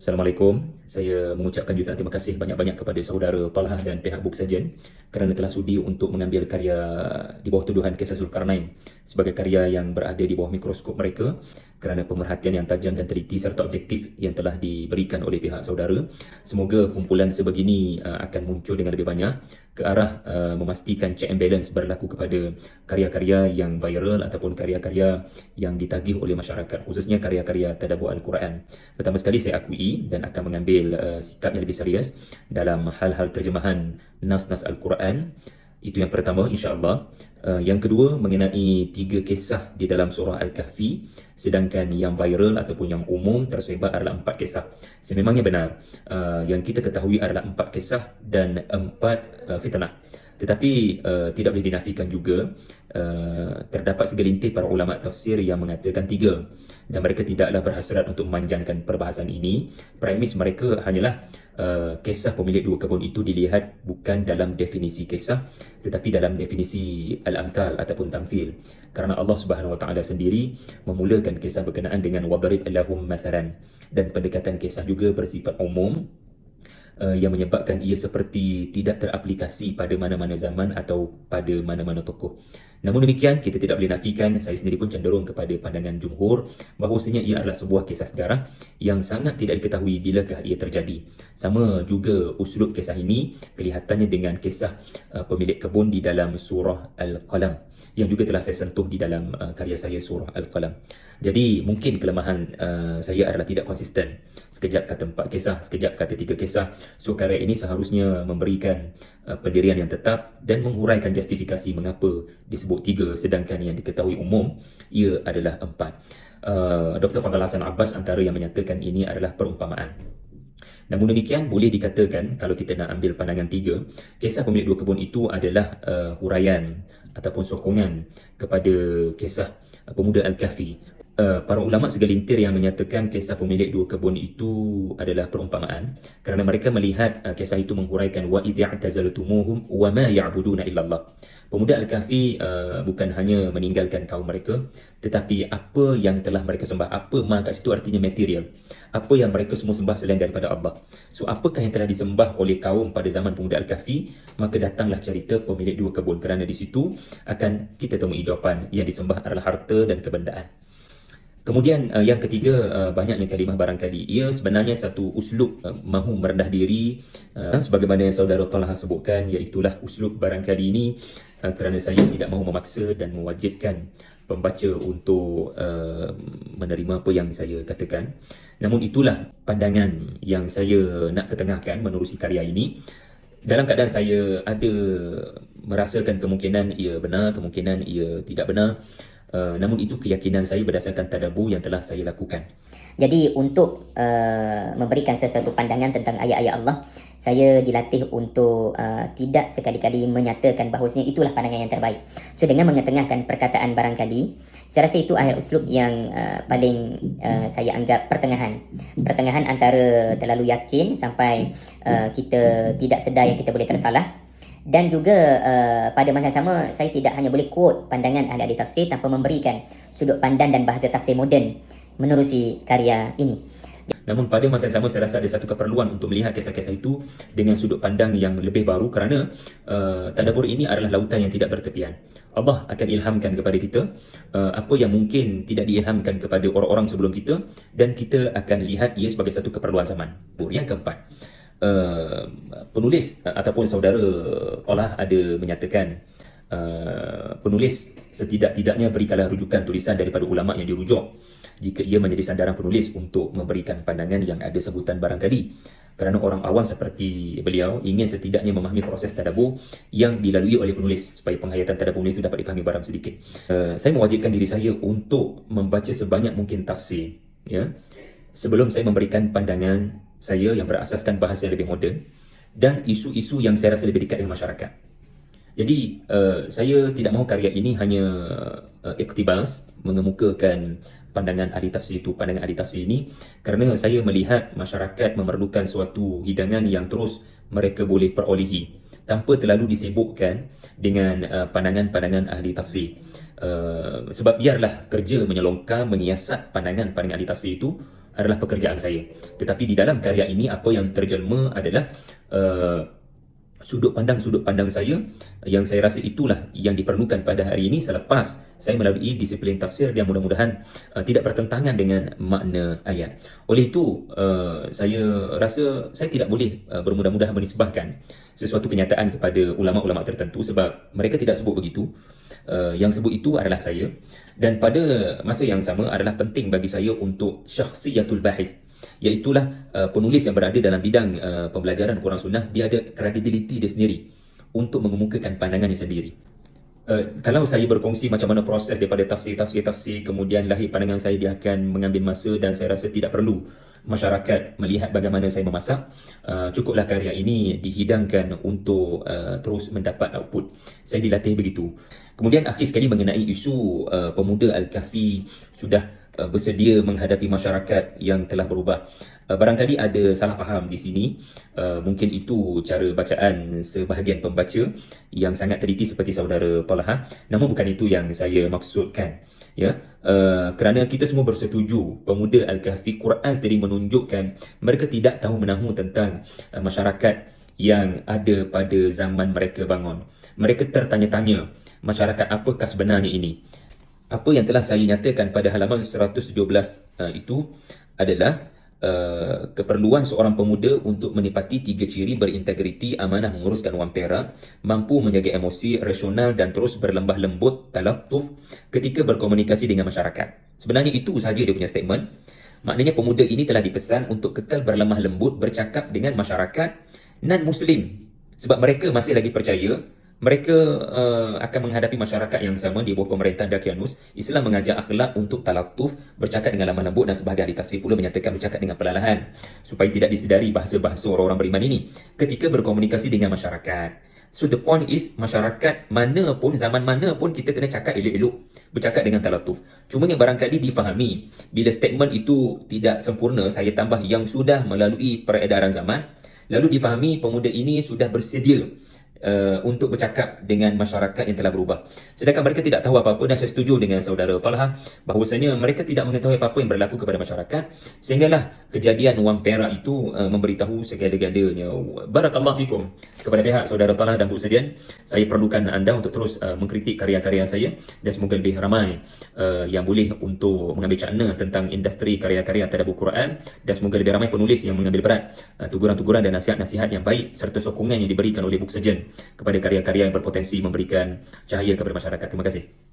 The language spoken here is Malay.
Assalamualaikum. Saya mengucapkan jutaan terima kasih banyak-banyak kepada saudara Talha dan pihak Book Surgeon kerana telah sudi untuk mengambil karya di bawah tuduhan Kisah Zulkarnain sebagai karya yang berada di bawah mikroskop mereka kerana pemerhatian yang tajam dan teliti serta objektif yang telah diberikan oleh pihak saudara. Semoga kumpulan sebegini akan muncul dengan lebih banyak ke arah memastikan check and balance berlaku kepada karya-karya yang viral ataupun karya-karya yang ditagih oleh masyarakat, khususnya karya-karya tadabbur Al-Quran. Pertama sekali saya akui dan akan mengambil sikap yang lebih serius dalam hal-hal terjemahan nas-nas Al-Quran. Itu yang pertama, insya-Allah. Yang kedua, mengenai 3 kisah di dalam surah Al-Kahfi, sedangkan yang viral ataupun yang umum tersebar adalah 4 kisah. Sememangnya benar, yang kita ketahui adalah 4 kisah dan 4 fitnah. Tetapi tidak boleh dinafikan juga, terdapat segelintir para ulama tafsir yang mengatakan 3, dan mereka tidaklah berhasrat untuk memanjangkan perbahasan ini. Premis mereka hanyalah kisah pemilik 2 kebun itu dilihat bukan dalam definisi kisah tetapi dalam definisi al-amthal ataupun tamthil, kerana Allah Subhanahu Wa Taala sendiri memulakan kisah berkenaan dengan wadrib lahum mathalan, dan pendekatan kisah juga bersifat umum yang menyebabkan ia seperti tidak teraplikasi pada mana-mana zaman atau pada mana-mana tokoh. Namun demikian, kita tidak boleh nafikan, saya sendiri pun cenderung kepada pandangan jumhur bahawasanya ia adalah sebuah kisah sejarah yang sangat tidak diketahui bilakah ia terjadi. Sama juga uslub kisah ini kelihatannya dengan kisah pemilik kebun di dalam surah Al-Qalam, yang juga telah saya sentuh di dalam karya saya surah Al-Qalam. Jadi mungkin kelemahan saya adalah tidak konsisten. Sekejap kata 4 kisah, sekejap kata 3 kisah. So karya ini seharusnya memberikan pendirian yang tetap dan menguraikan justifikasi mengapa disebut 3 sedangkan yang diketahui umum ia adalah 4. Dr. Fadhal Hasan Abbas antara yang menyatakan ini adalah perumpamaan. Namun demikian, boleh dikatakan kalau kita nak ambil pandangan 3, kisah pemilik 2 kebun itu adalah huraian ataupun sokongan kepada kisah pemuda Al-Kahfi. Para ulama segelintir yang menyatakan kisah pemilik 2 kebun itu adalah perumpamaan kerana mereka melihat kisah itu menghuraikan wa idh ya'tazaltumuhum wa ma ya'buduna illallah. Pemuda Al-Kahfi bukan hanya meninggalkan kaum mereka, tetapi apa yang telah mereka sembah. Apa ma kat situ artinya material. Apa yang mereka semua sembah selain daripada Allah. So apakah yang telah disembah oleh kaum pada zaman pemuda Al-Kahfi? Maka datanglah cerita pemilik 2 kebun, kerana di situ akan kita temui jawapan. Yang disembah adalah harta dan kebendaan. Kemudian yang ketiga, banyaknya kalimah barangkali. Ia sebenarnya satu uslub mahu merendah diri, sebagaimana yang saudara Talha sebutkan, iaitulah uslub barangkali ini kerana saya tidak mahu memaksa dan mewajibkan pembaca untuk menerima apa yang saya katakan. Namun itulah pandangan yang saya nak ketengahkan menerusi karya ini. Dalam keadaan saya ada merasakan kemungkinan ia benar, kemungkinan ia tidak benar. Namun itu keyakinan saya berdasarkan tadabbur yang telah saya lakukan. Jadi untuk memberikan sesuatu pandangan tentang ayat-ayat Allah, saya dilatih untuk tidak sekali-kali menyatakan bahawasanya itulah pandangan yang terbaik. So dengan mengetengahkan perkataan barangkali, saya rasa itu akhir uslub yang paling saya anggap pertengahan. Pertengahan antara terlalu yakin sampai kita tidak sedar yang kita boleh tersalah. Dan juga pada masa yang sama, saya tidak hanya boleh quote pandangan ahli-ahli tafsir tanpa memberikan sudut pandang dan bahasa tafsir moden menerusi karya ini. Namun pada masa yang sama, saya rasa ada satu keperluan untuk melihat kisah-kisah itu dengan sudut pandang yang lebih baru, kerana tadabbur ini adalah lautan yang tidak bertepian. Allah akan ilhamkan kepada kita apa yang mungkin tidak diilhamkan kepada orang-orang sebelum kita, dan kita akan lihat ia sebagai satu keperluan zaman. Yang keempat, penulis ataupun saudara Talha ada menyatakan penulis setidak-tidaknya berikanlah rujukan tulisan daripada ulama yang dirujuk jika ia menjadi sandaran penulis untuk memberikan pandangan yang ada sebutan barangkali, kerana orang awam seperti beliau ingin setidaknya memahami proses tadabbur yang dilalui oleh penulis supaya penghayatan tadabbur itu dapat difahami barang sedikit. Saya mewajibkan diri saya untuk membaca sebanyak mungkin tafsir, ya, sebelum saya memberikan pandangan saya yang berasaskan bahasa yang lebih moden dan isu-isu yang saya rasa lebih dekat dengan masyarakat. Jadi saya tidak mahu karya ini hanya iktibas, mengemukakan pandangan ahli tafsir itu, pandangan ahli tafsir ini, kerana saya melihat masyarakat memerlukan suatu hidangan yang terus mereka boleh perolehi tanpa terlalu disibukkan dengan pandangan-pandangan ahli tafsir. Sebab biarlah kerja menyelongkar, menyiasat pandangan-pandangan ahli tafsir itu adalah pekerjaan saya. Tetapi di dalam karya ini apa yang terjelma adalah sudut pandang saya yang saya rasa itulah yang diperlukan pada hari ini selepas saya melalui disiplin tafsir yang mudah-mudahan tidak bertentangan dengan makna ayat. Oleh itu, saya rasa saya tidak boleh bermudah-mudah menisbahkan sesuatu kenyataan kepada ulama-ulama tertentu sebab mereka tidak sebut begitu. Yang sebut itu adalah saya, dan pada masa yang sama adalah penting bagi saya untuk syakhsiyatul bahith, iaitulah penulis yang berada dalam bidang pembelajaran Quran Sunnah. Dia ada kredibiliti dia sendiri untuk mengemukakan pandangannya sendiri. Kalau saya berkongsi macam mana proses daripada tafsir kemudian lahir pandangan saya, dia akan mengambil masa dan saya rasa tidak perlu masyarakat melihat bagaimana saya memasak. Cukuplah karya ini dihidangkan untuk terus mendapat output. Saya dilatih begitu. Kemudian akhir sekali mengenai isu pemuda Al-Kahfi sudah bersedia menghadapi masyarakat yang telah berubah. Barangkali ada salah faham di sini. Mungkin itu cara bacaan sebahagian pembaca yang sangat teliti seperti saudara Talha. Namun bukan itu yang saya maksudkan. Ya, kerana kita semua bersetuju pemuda Al-Kahfi, Quran sendiri menunjukkan mereka tidak tahu menahu tentang masyarakat yang ada pada zaman mereka bangun. Mereka tertanya-tanya, masyarakat apakah sebenarnya ini? Apa yang telah saya nyatakan pada halaman 117 itu adalah keperluan seorang pemuda untuk menepati 3 ciri: berintegriti, amanah menguruskan wang perak, mampu menjaga emosi, rasional dan terus berlembah lembut, talattuf ketika berkomunikasi dengan masyarakat. Sebenarnya itu sahaja dia punya statement. Maknanya pemuda ini telah dipesan untuk kekal berlemah lembut bercakap dengan masyarakat non-Muslim sebab mereka masih lagi percaya mereka akan menghadapi masyarakat yang sama di bawah pemerintahan Dakianus. Islam mengajak akhlak untuk talattuf, bercakap dengan lemah lembut, dan sebahagian ahli tafsir pula menyatakan bercakap dengan perlahan supaya tidak disedari bahasa-bahasa orang-orang beriman ini ketika berkomunikasi dengan masyarakat. So the point is, masyarakat mana pun, zaman mana pun, kita kena cakap elok-elok, bercakap dengan talattuf. Cuma yang barangkali difahami bila statement itu tidak sempurna, saya tambah yang sudah melalui peredaran zaman, lalu difahami pemuda ini sudah bersedia untuk bercakap dengan masyarakat yang telah berubah. Sedangkan mereka tidak tahu apa-apa, dan saya setuju dengan saudara Talha bahawasanya mereka tidak mengetahui apa-apa yang berlaku kepada masyarakat, sehinggalah kejadian wang perak itu memberitahu segala-galanya. Barakallahu fikum kepada pihak saudara Talha dan Bu Sedian. Saya perlukan anda untuk terus mengkritik karya-karya saya, dan semoga lebih ramai yang boleh untuk mengambil cakna tentang industri karya-karya tadabbur Quran, dan semoga lebih ramai penulis yang mengambil berat tuguran-tuguran dan nasihat-nasihat yang baik serta sokongan yang diberikan oleh Bu Sedian kepada karya-karya yang berpotensi memberikan cahaya kepada masyarakat. Terima kasih.